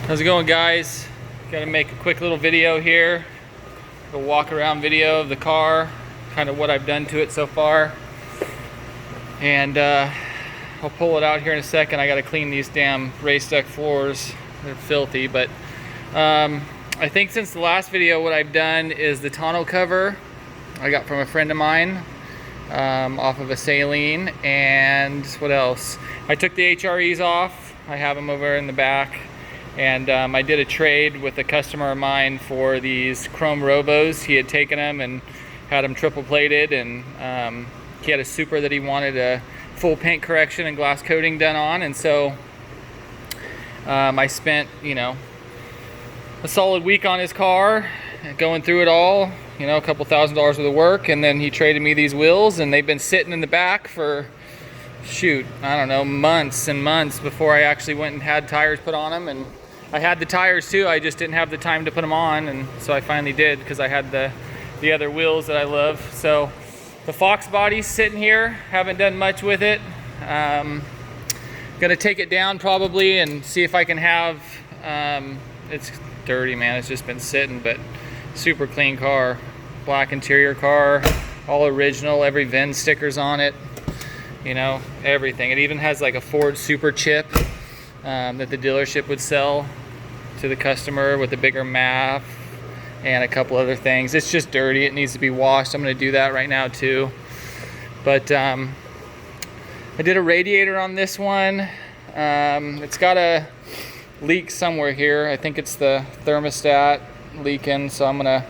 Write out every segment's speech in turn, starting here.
How's it going, guys? Gotta make a quick little video here, a walk around video of the car, kind of what I've done to it so far, and I'll pull it out here in a second. I gotta clean these damn race duct floors. They're filthy, but I think since the last video what I've done is the tonneau cover I got from a friend of mine off of a saline, and what else? I took the HREs off. I have them over in the back. And I did a trade with a customer of mine for these chrome Robos. He had taken them and had them triple plated, and he had a Super that he wanted a full paint correction and glass coating done on. And so I spent, a solid week on his car, going through it all, a couple $1,000s worth of work. And then he traded me these wheels, and they've been sitting in the back for, shoot, I don't know, months and months before I actually went and had tires put on them. And I had the tires too, I just didn't have the time to put them on, and so I finally did because I had the other wheels that I love. So the Foxbody's sitting here, haven't done much with it. Gonna take it down probably and see if I can have, it's dirty, man, it's just been sitting, but super clean car. Black interior car, all original, every VIN sticker's on it. Everything. It even has like a Ford Super chip that the dealership would sell to the customer with a bigger map and a couple other things. It's just dirty. It needs to be washed. I'm going to do that right now too. But I did a radiator on this one. It's got a leak somewhere here. I think it's the thermostat leaking, so I'm going to,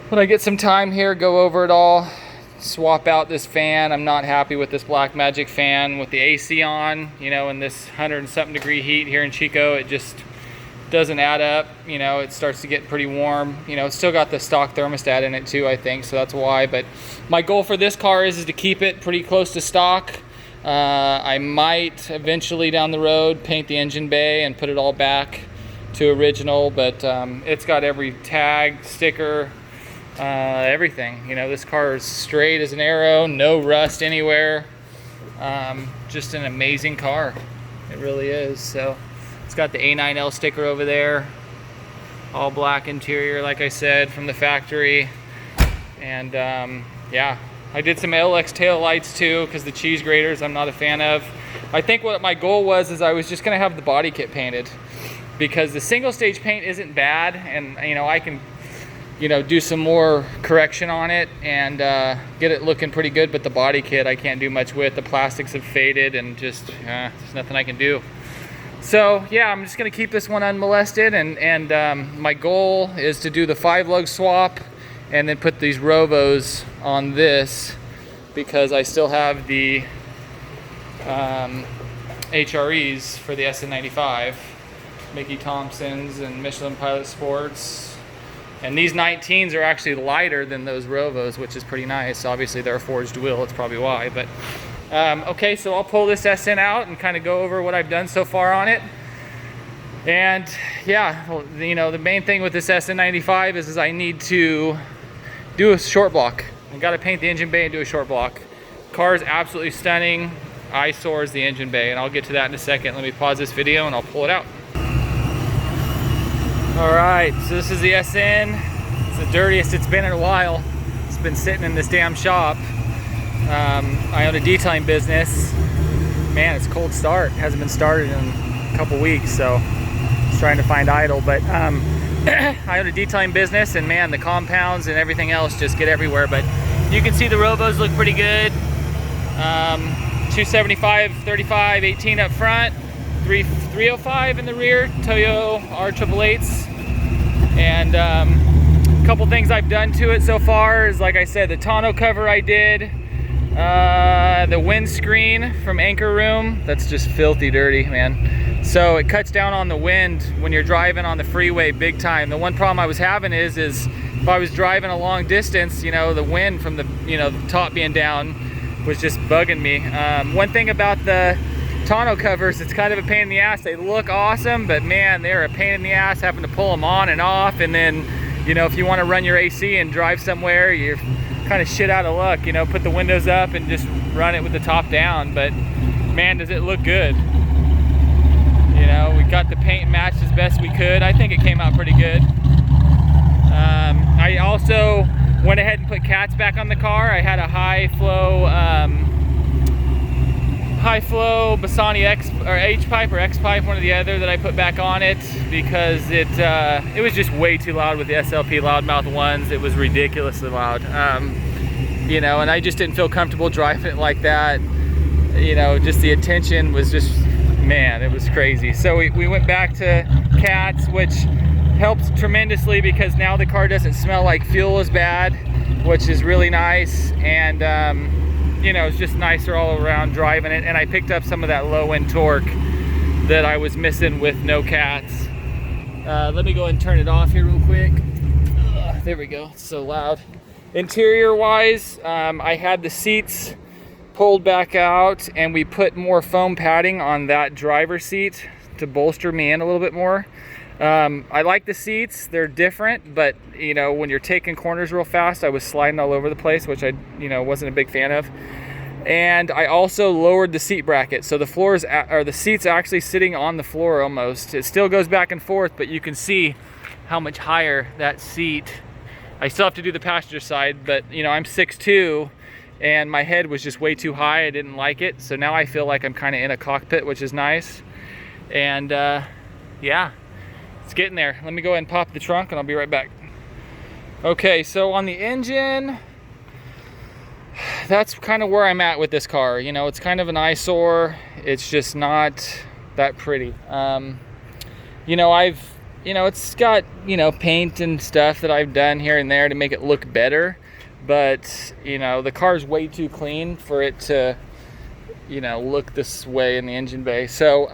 when I get some time here, go over it all. Swap out this fan. I'm not happy with this Black Magic fan with the AC on, in this 100 and something degree heat here in Chico. It just doesn't add up. It starts to get pretty warm. It's still got the stock thermostat in it too, I think, so that's why. But my goal for this car is to keep it pretty close to stock. I might eventually down the road paint the engine bay and put it all back to original, but it's got every tag, sticker, everything. This car is straight as an arrow, no rust anywhere. Just an amazing car, it really is. So it's got the A9L sticker over there, all black interior, like I said, from the factory. And yeah, I did some LX tail lights too, because the cheese graters I'm not a fan of. I think what my goal was is I was just gonna have the body kit painted, because the single stage paint isn't bad, and I can do some more correction on it and get it looking pretty good. But the body kit I can't do much with. The plastics have faded, and just there's nothing I can do. So yeah, I'm just gonna keep this one unmolested, and my goal is to do the 5-lug swap and then put these Rovos on this, because I still have the HREs for the sn95, Mickey Thompsons and Michelin Pilot Sports. And these 19s are actually lighter than those Rovos, which is pretty nice. Obviously they're a forged wheel, that's probably why. But okay, so I'll pull this SN out and kind of go over what I've done so far on it. And yeah, the main thing with this sn95 is I need to do a short block. I got to paint the engine bay and do a short block. Car is absolutely stunning. Eyesore is the engine bay, and I'll get to that in a second. Let me pause this video and I'll pull it out. Alright, so this is the SN. It's the dirtiest it's been in a while. It's been sitting in this damn shop. I own a detailing business. Man, it's a cold start. It hasn't been started in a couple weeks, so just trying to find idle. But I own a detailing business, and man, the compounds and everything else just get everywhere. But you can see the Rovos look pretty good. 275, 35, 18 up front. 305 in the rear, Toyo R888s. And a couple things I've done to it so far is, like I said, the tonneau cover I did, the windscreen from Anchor Room, that's just filthy dirty, man. So it cuts down on the wind when you're driving on the freeway big time. The one problem I was having is if I was driving a long distance, the wind from the top being down was just bugging me. One thing about the tonneau covers, it's kind of a pain in the ass. They look awesome, but man, they're a pain in the ass having to pull them on and off. And then, if you want to run your AC and drive somewhere, you're kind of shit out of luck. Put the windows up and just run it with the top down. But man, does it look good. We got the paint matched as best we could. I think it came out pretty good. I also went ahead and put cats back on the car. I had a high flow Bassani X or H pipe or X pipe, one or the other, that I put back on it because it was just way too loud with the SLP loudmouth ones. It was ridiculously loud, you know, and I just didn't feel comfortable driving it like that. You know, just the attention was just, man, it was crazy. So we went back to cats, which helps tremendously because now the car doesn't smell like fuel as bad, which is really nice. And you know, it's just nicer all around driving it. And I picked up some of that low end torque that I was missing with no cats. Let me go ahead and turn it off here real quick. There we go, it's so loud. Interior wise, I had the seats pulled back out and we put more foam padding on that driver's seat to bolster me in a little bit more. I like the seats, they're different, but you know, when you're taking corners real fast, I was sliding all over the place, which I, you know, wasn't a big fan of. And I also lowered the seat bracket, so the floors or the seat's actually sitting on the floor almost. It still goes back and forth, but you can see how much higher that seat. I still have to do the passenger side, but you know, I'm 6'2", and my head was just way too high. I didn't like it, so now I feel like I'm kind of in a cockpit, which is nice. And yeah, it's getting there. Let me go ahead and pop the trunk and I'll be right back. Okay, so on the engine, that's kind of where I'm at with this car. You know, it's kind of an eyesore. It's just not that pretty. You know, it's got, you know, paint and stuff that I've done here and there to make it look better, but you know, the car's way too clean for it to, you know, look this way in the engine bay. So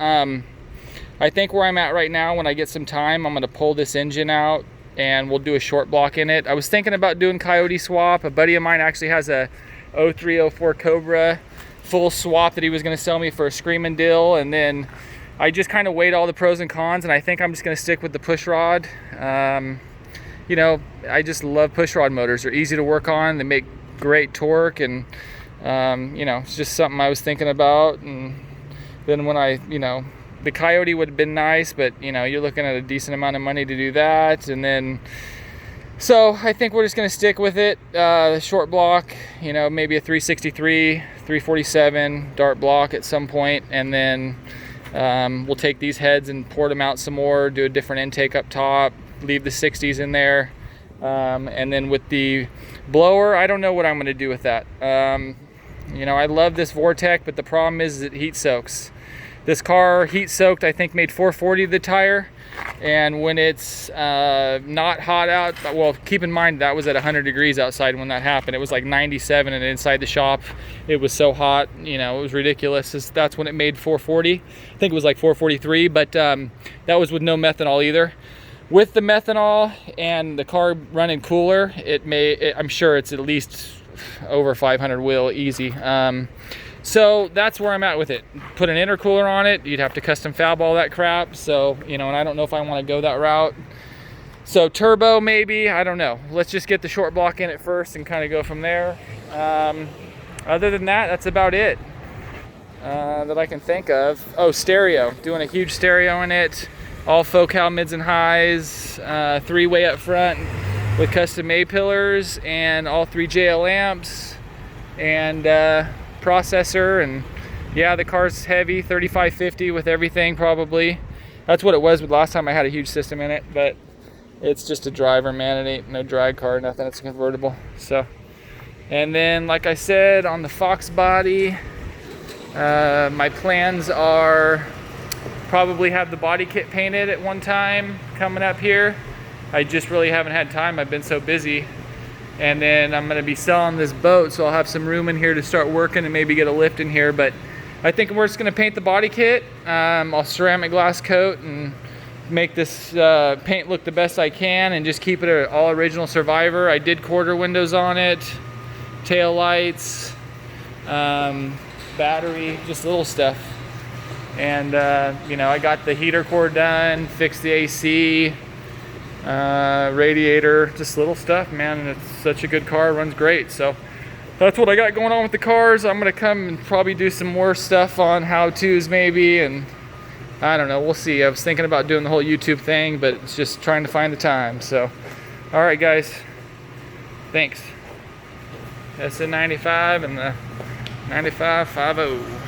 I think where I'm at right now, when I get some time, I'm going to pull this engine out and we'll do a short block in it. I was thinking about doing Coyote Swap. A buddy of mine actually has a 0304 Cobra full swap that he was going to sell me for a screaming deal, and then I just kind of weighed all the pros and cons, and I think I'm just going to stick with the push rod. You know, I just love push rod motors. They're easy to work on. They make great torque, and you know, it's just something I was thinking about. And then when I, you know, the Coyote would have been nice, but you know, you're looking at a decent amount of money to do that. And then, so I think we're just gonna stick with it. The short block, you know, maybe a 363, 347 dart block at some point, and then we'll take these heads and port them out some more, do a different intake up top, leave the 60s in there. And then with the blower, I don't know what I'm gonna do with that. You know, I love this Vortec, but the problem is it heat soaks. This car heat soaked, I think, made 440 the tire, and when it's not hot out, well, keep in mind that was at 100 degrees outside when that happened. It was like 97, and inside the shop it was so hot, you know, it was ridiculous. That's when it made 440. I think it was like 443, but that was with no methanol either. With the methanol and the car running cooler, I'm sure it's at least over 500 wheel easy. So that's where I'm at with it. Put an intercooler on it, you'd have to custom fab all that crap. So, you know, and I don't know if I want to go that route. So turbo maybe, I don't know. Let's just get the short block in it first and kind of go from there. Other than that, that's about it that I can think of. Oh, stereo, doing a huge stereo in it. All Focal mids and highs, 3-way up front with custom A-pillars and all 3 JL amps and processor. And yeah, the car's heavy, 3550 with everything probably. That's what it was with last time I had a huge system in it, but it's just a driver, man. It ain't no drag car, nothing. It's a convertible. So, and then like I said, on the Foxbody, my plans are probably have the body kit painted at one time coming up here. I just really haven't had time. I've been so busy. And then I'm gonna be selling this boat, so I'll have some room in here to start working and maybe get a lift in here. But I think we're just gonna paint the body kit. I'll ceramic glass coat and make this paint look the best I can and just keep it an all original Survivor. I did quarter windows on it, tail lights, battery, just little stuff. And you know, I got the heater core done, fixed the AC, radiator, just little stuff, man. And it's such a good car, runs great. So that's what I got going on with the cars. I'm gonna come and probably do some more stuff on how-tos maybe, and I don't know, we'll see. I was thinking about doing the whole YouTube thing, but it's just trying to find the time. So, all right, guys, thanks. sn95 and the 9550.